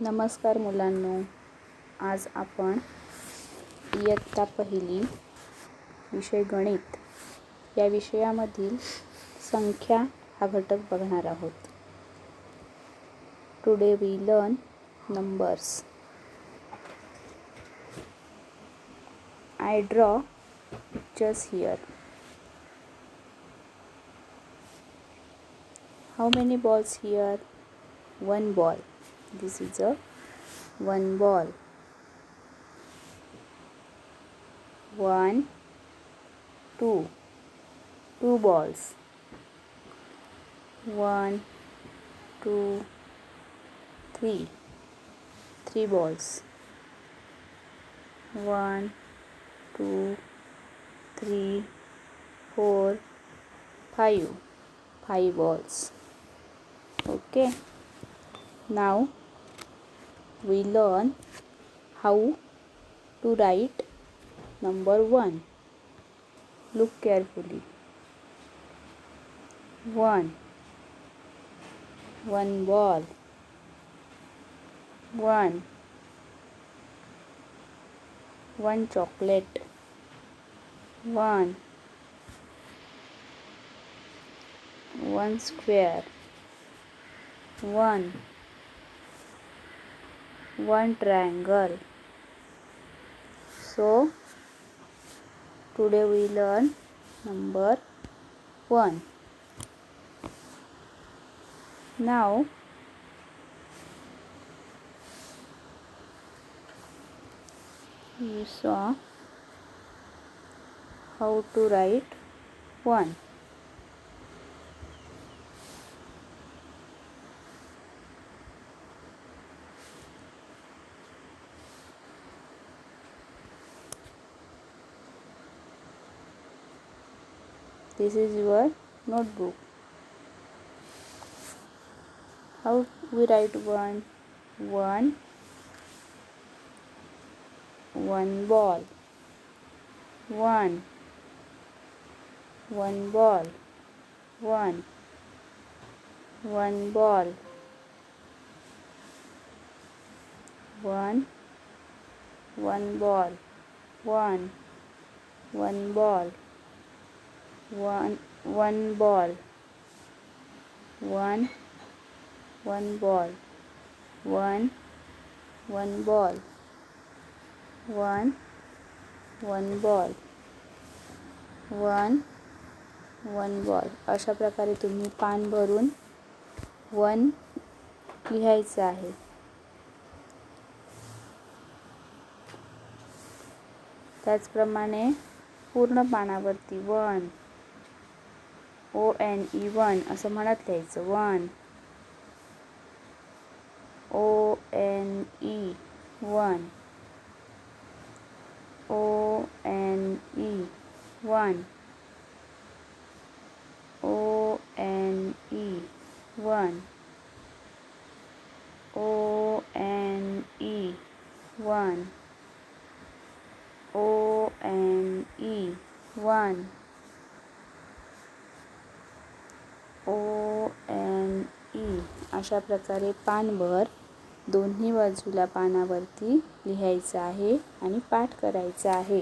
नमस्कार मुलांनो, आज आपण इयत्ता पहिली विषय गणित या विषयामधील संख्या हा घटक बघणार आहोत. Today we learn numbers. I draw pictures here. How many balls here? One ball. This is a one ball. One, two balls. One, two, three balls. One, two, three, four, five balls. Okay. Now we learn how to write number 1. Look carefully. 1 ball. 1 chocolate. 1 square. 1 triangle. So today we learn number 1. Now you saw how to write 1. This is your notebook. How we write 1? 1 ball. 1 ball. 1 ball. 1 ball. 1 ball. 1 ball. 1 ball. 1 ball. 1 ball. 1 ball. अशा प्रकारे तुम्ही पान भरून 1 लिहायचं आहे. त्याचप्रमाणे पूर्ण पानावरती 1 ONE असं म्हणत लिहायचं. 1 ONE 1 ONE 1 ONE 1 ONE 1 ONE 1 ONE अशा प्रकारे पानभर दोन्ही बाजूला पानावरती लिहायचं आहे आणि पाठ करायचं आहे.